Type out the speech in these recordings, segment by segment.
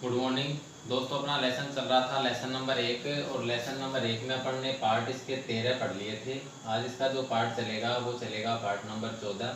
Good morning दोस्तों। अपना lesson चल रहा था लेसन नंबर 1 और लेसन नंबर 1 में अपन ने पार्ट इसके 13 पढ़ लिए थे। आज इसका जो पार्ट चलेगा वो चलेगा पार्ट नंबर 14।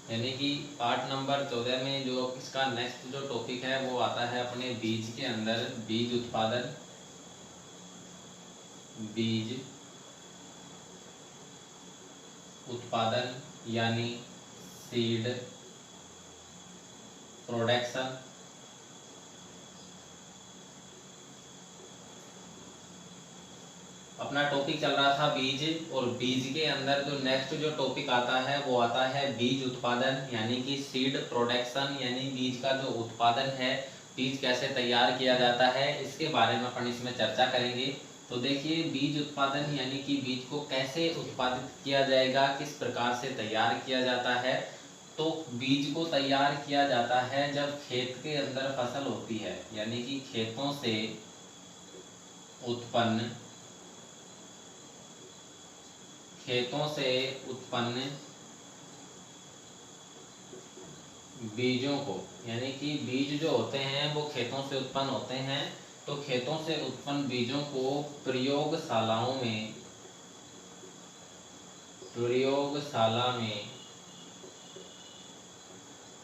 यानी कि पार्ट नंबर 14 में जो इसका नेक्स्ट जो टॉपिक है वो आता है अपने बीज के अंदर बीज उत्पादन, बीज उत्पादन यानी सीड प्रोडक्शन। अपना टॉपिक चल रहा था बीज, और बीज के अंदर जो नेक्स्ट जो टॉपिक आता है वो आता है बीज उत्पादन यानी कि सीड प्रोडक्शन, यानी बीज का जो उत्पादन है, बीज कैसे तैयार किया जाता है, इसके बारे में अपन इसमें चर्चा करेंगे। तो देखिए, बीज उत्पादन यानी कि बीज को कैसे उत्पादित किया जाएगा, किस प्रकार से तैयार किया जाता है। तो बीज को तैयार किया जाता है जब खेत के अंदर फसल होती है, यानी कि खेतों से उत्पन्न बीजों को, यानी कि बीज जो होते हैं वो खेतों से उत्पन्न होते हैं। तो खेतों से उत्पन्न बीजों को प्रयोगशाला में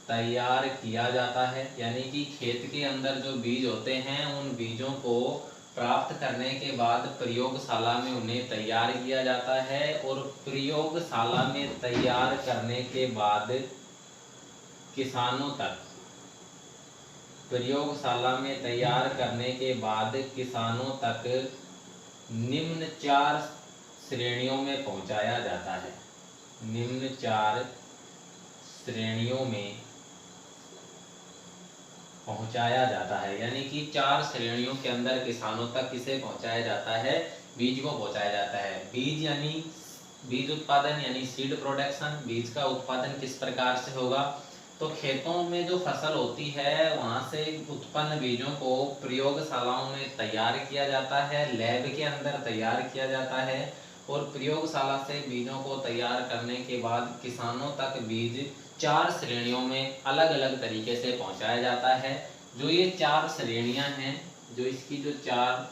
तैयार किया जाता है। यानी कि खेत के अंदर जो बीज होते हैं उन बीजों को प्राप्त करने के बाद प्रयोगशाला में उन्हें तैयार किया जाता है, और प्रयोगशाला में तैयार करने के बाद किसानों तक निम्न 4 श्रेणियों में पहुंचाया जाता है। निम्न 4 श्रेणियों में पहुंचाया जाता है, यानी कि 4 श्रेणियों के अंदर किसानों तक किसे पहुंचाया जाता है, बीज को पहुंचाया जाता है। बीज यानी बीज उत्पादन यानी सीड प्रोडक्शन, बीज का उत्पादन किस प्रकार से होगा। तो खेतों में जो फसल होती है वहां से उत्पन्न बीजों को प्रयोगशालाओं में तैयार किया जाता है, लैब के अंदर तैयार किया जाता है, और प्रयोगशाला से बीजों को तैयार करने के बाद किसानों तक बीज 4 श्रेणियों में अलग अलग तरीके से पहुंचाया जाता है। जो ये 4 श्रेणियां हैं, जो इसकी जो 4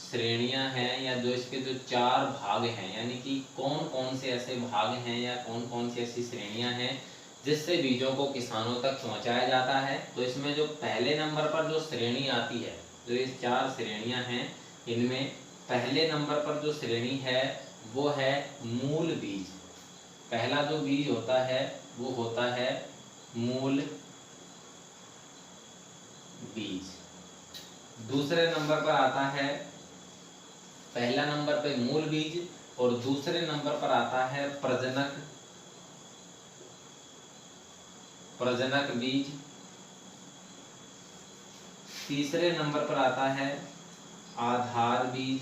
श्रेणियां हैं, या जो इसके जो 4 भाग हैं, यानी कि कौन कौन से ऐसे भाग हैं या कौन कौन सी ऐसी श्रेणियां हैं जिससे बीजों को किसानों तक पहुंचाया जाता है। तो इसमें जो पहले नंबर पर जो श्रेणी आती है, जो ये 4 श्रेणियां हैं, इनमें पहले नंबर पर जो श्रेणी है वो है मूल बीज। पहला जो बीज होता है वो होता है मूल बीज। दूसरे नंबर पर आता है, पहला नंबर पे मूल बीज और दूसरे नंबर पर आता है प्रजनक बीज। तीसरे नंबर पर आता है आधार बीज,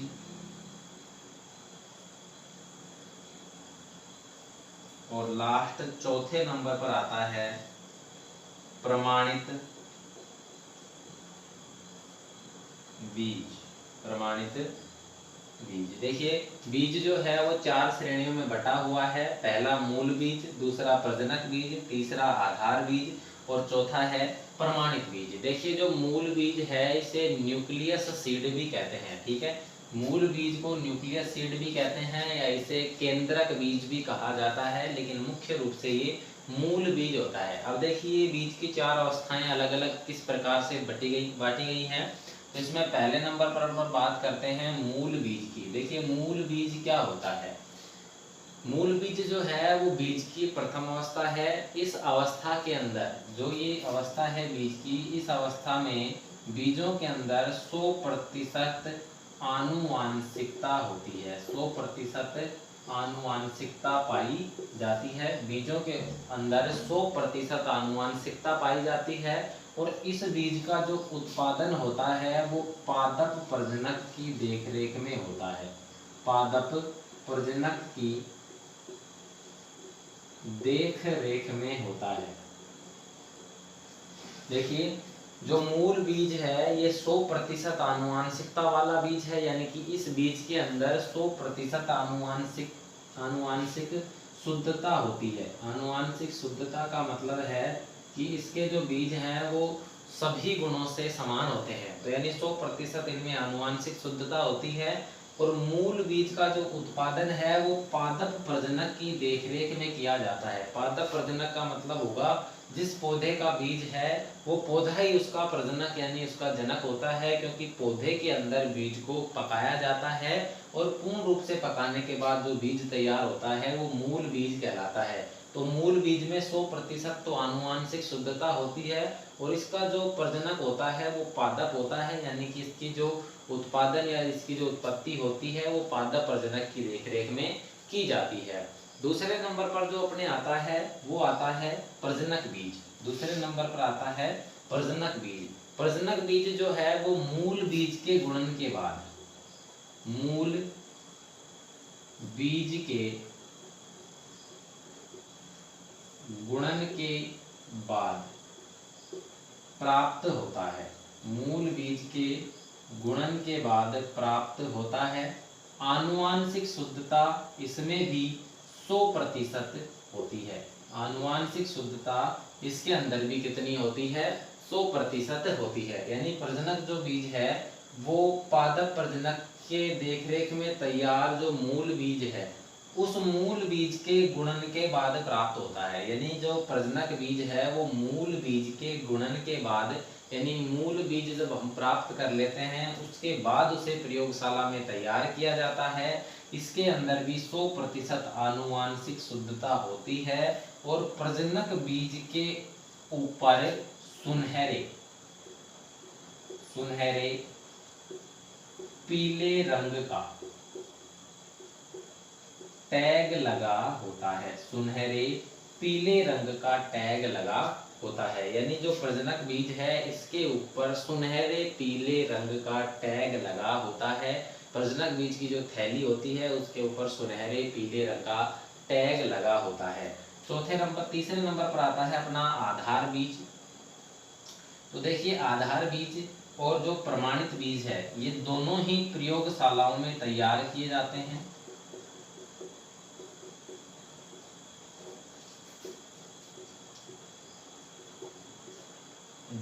और लास्ट चौथे नंबर पर आता है प्रमाणित बीज। देखिए, बीज जो है वो 4 श्रेणियों में बटा हुआ है। पहला मूल बीज, दूसरा प्रजनक बीज, तीसरा आधार बीज और चौथा है प्रमाणित बीज। देखिए, जो मूल बीज है इसे न्यूक्लियस सीड भी कहते हैं। ठीक है, मूल बीज को न्यूक्लियस सीड भी कहते हैं या इसे केंद्रक बीज भी कहा जाता है, लेकिन मुख्य रूप से ये मूल बीज होता है। अब देखिए, बीज की 4 अवस्थाएं अलग अलग किस प्रकार से बांटी गई हैं। तो इसमें पहले नंबर पर हम बात करते हैं मूल बीज की। देखिए, मूल बीज क्या होता है। मूल बीज जो है वो बीज की प्रथम अवस्था है। इस अवस्था के अंदर, जो ये अवस्था है बीज की, इस अवस्था में बीजों के अंदर 100% आनुवांशिकता होती है। 100% आनुवांशिकता पाई जाती है। बीजों के अंदर 100% आनुवांशिकता पाई जाती है, और इस बीज का जो उत्पादन होता है वो पादप प्रजनक की देखरेख में होता है। पादप प्रजनक की देख रेख में होता है। देखिए, जो मूल बीज है ये 100% आनुवांशिकता वाला बीज है, यानी कि इस बीज के अंदर 100% आनुवांशिक शुद्धता होती है। आनुवांशिक शुद्धता का मतलब है कि इसके जो बीज हैं वो सभी गुणों से समान होते हैं। तो यानी 100% इनमें आनुवांशिक शुद्धता होती है। और मूल बीज का जो उत्पादन है वो पादप प्रजनक की देखरेख में किया जाता है। पादप प्रजनक का मतलब होगा जिस पौधे का बीज है वो पौधा ही उसका प्रजनक यानी उसका जनक होता है, क्योंकि पौधे के अंदर बीज को पकाया जाता है और पूर्ण रूप से पकाने के बाद जो बीज तैयार होता है वो मूल बीज कहलाता है। तो मूल बीज में 100% तो आनुवांशिक शुद्धता होती है और इसका जो प्रजनक होता है वो पादप होता है, यानी कि इसकी जो उत्पादन या इसकी जो उत्पत्ति होती है वो पादप प्रजनक की देखरेख में की जाती है। दूसरे नंबर पर जो अपने आता है वो आता है प्रजनक बीज। दूसरे नंबर पर आता है प्रजनक बीज। प्रजनक बीज जो है वो मूल बीज के गुणन के बाद, मूल बीज के गुणन के बाद प्राप्त होता है। मूल बीज के गुणन के बाद प्राप्त होता है। आनुवांशिक शुद्धता इसमें भी 100% होती है। आनुवांशिक शुद्धता इसके अंदर भी कितनी होती है? 100% होती है। यानी प्रजनक जो बीज है वो पादप प्रजनक के देखरेख में तैयार जो मूल बीज है उस मूल बीज के गुणन के बाद प्राप्त होता है। यानी जो प्रजनक बीज है वो मूल बीज के गुणन के बाद, यानी मूल बीज जब हम प्राप्त कर लेते हैं उसके बाद उसे प्रयोगशाला में तैयार किया जाता है। इसके अंदर भी 100% आनुवांशिक शुद्धता होती है और प्रजनक बीज के ऊपर सुनहरे पीले रंग का टैग लगा होता है। सुनहरे पीले रंग का टैग लगा होता है। यानी जो प्रजनक बीज है इसके ऊपर सुनहरे पीले रंग का टैग लगा होता है। प्रजनक बीज की जो थैली होती है उसके ऊपर सुनहरे पीले रंग का टैग लगा होता है। तीसरे नंबर पर आता है अपना आधार बीज। तो देखिए आधार बीज और जो प्रमाणित बीज है ये दोनों ही प्रयोगशालाओं में तैयार किए जाते हैं।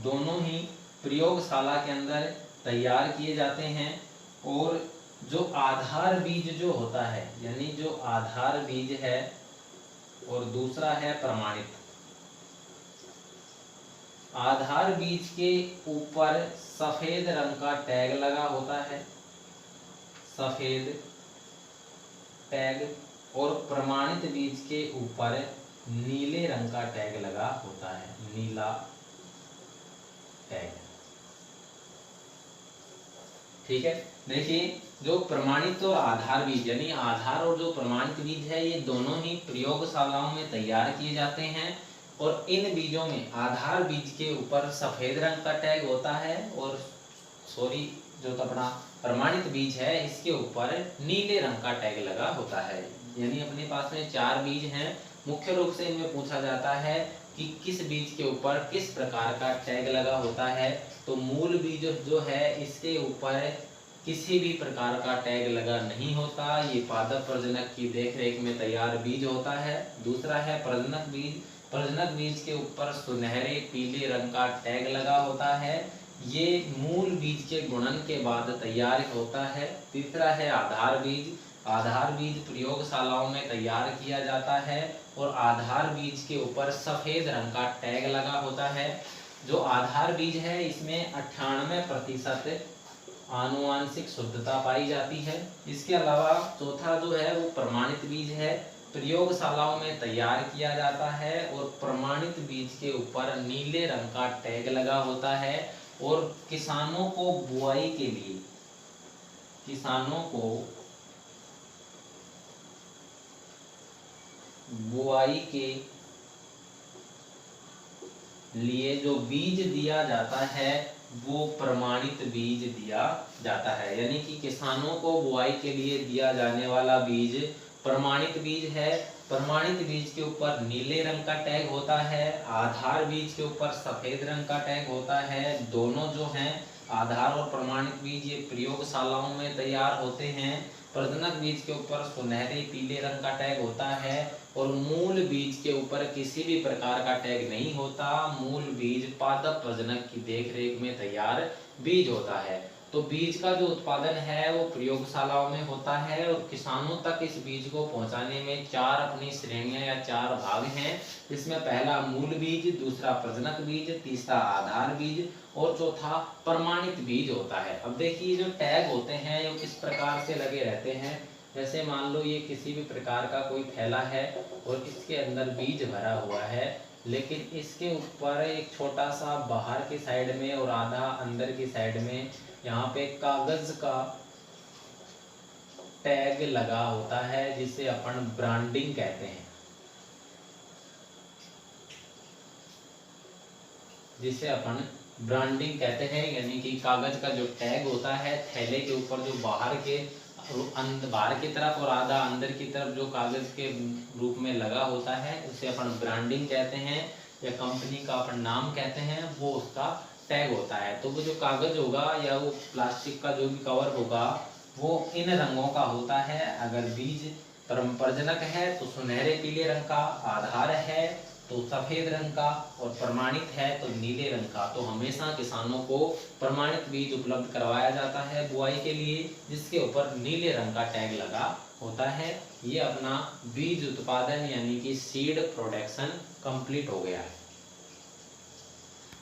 दोनों ही प्रयोगशाला के अंदर तैयार किए जाते हैं। और जो आधार बीज जो होता है, यानी जो आधार बीज है और दूसरा है प्रमाणित। आधार बीज के ऊपर सफेद रंग का टैग लगा होता है, सफेद टैग, और प्रमाणित बीज के ऊपर नीले रंग का टैग लगा होता है, नीला टैग। ठीक है, देखिए जो प्रमाणित और आधार बीज, यानी आधार और जो प्रमाणित बीज है ये दोनों ही प्रयोगशालाओं में तैयार किए जाते हैं। और इन बीजों में आधार बीज के ऊपर सफेद रंग का टैग होता है और जो अपना प्रमाणित बीज है इसके ऊपर नीले रंग का टैग लगा होता है। यानी अपने पास में 4 बीज हैं। मुख्य रूप से इनमें पूछा जाता है कि किस बीज के ऊपर किस प्रकार का टैग लगा होता है। तो मूल बीज जो है इसके ऊपर किसी भी प्रकार का टैग लगा नहीं होता, ये पादप प्रजनक की देखरेख में तैयार बीज होता है। दूसरा है प्रजनक बीज। प्रजनक बीज के ऊपर सुनहरे पीले रंग का टैग लगा होता है, ये मूल बीज के गुणन के बाद तैयार होता है। तीसरा है आधार बीज। आधार बीज प्रयोगशालाओं में तैयार किया जाता है और आधार बीज के ऊपर सफेद रंग का टैग लगा होता है। जो आधार बीज है इसमें 98% आनुवांशिक शुद्धता पाई जाती है। इसके अलावा चौथा जो है वो प्रमाणित बीज है, प्रयोगशालाओं में तैयार किया जाता है और प्रमाणित बीज के ऊपर नीले रंग का टैग लगा होता है। और किसानों को बुआई के लिए, किसानों को बुआई के लिए जो बीज दिया जाता है वो प्रमाणित बीज दिया जाता है। यानी कि किसानों को बुआई के लिए दिया जाने वाला बीज प्रमाणित बीज है। प्रमाणित बीज के ऊपर नीले रंग का टैग होता है, आधार बीज के ऊपर सफेद रंग का टैग होता है। दोनों जो हैं आधार और प्रमाणित बीज ये प्रयोगशालाओं में तैयार होते हैं। प्रजनक बीज के ऊपर सुनहरे पीले रंग का टैग होता है और मूल बीज के ऊपर किसी भी प्रकार का टैग नहीं होता। मूल बीज पादप प्रजनक की देखरेख में तैयार बीज होता है। तो बीज का जो उत्पादन है वो प्रयोगशालाओं में होता है और किसानों तक इस बीज को पहुंचाने में चार अपनी श्रेणियां या चार भाग हैं, जिसमें पहला मूल बीज, दूसरा प्रजनक बीज, तीसरा आधार बीज और चौथा प्रमाणित बीज होता है। अब देखिए जो टैग होते हैं ये किस प्रकार से लगे रहते हैं। जैसे मान लो ये किसी भी प्रकार का कोई थैला है और इसके अंदर बीज भरा हुआ है, लेकिन इसके ऊपर एक छोटा सा बाहर की साइड में और आधा अंदर की साइड में यहाँ पे कागज का टैग लगा होता है, जिसे अपन ब्रांडिंग कहते हैं। जिसे अपन ब्रांडिंग कहते हैं, यानी कि कागज का जो टैग होता है थैले के ऊपर, जो बाहर की तरफ और आधा अंदर की तरफ जो कागज के रूप में लगा होता है, उसे अपन ब्रांडिंग कहते हैं या कंपनी का अपन नाम कहते हैं, वो उसका टैग होता है। तो वो जो कागज होगा या वो प्लास्टिक का जो भी कवर होगा वो इन रंगों का होता है। अगर बीज प्रजनक है तो सुनहरे पीले रंग का, आधार है तो सफेद रंग का और प्रमाणित है तो नीले रंग का। तो हमेशा किसानों को प्रमाणित बीज उपलब्ध करवाया जाता है बुआई के लिए, जिसके ऊपर नीले रंग का टैग लगा होता है। ये अपना बीज उत्पादन यानी कि सीड प्रोडक्शन कंप्लीट हो गया है।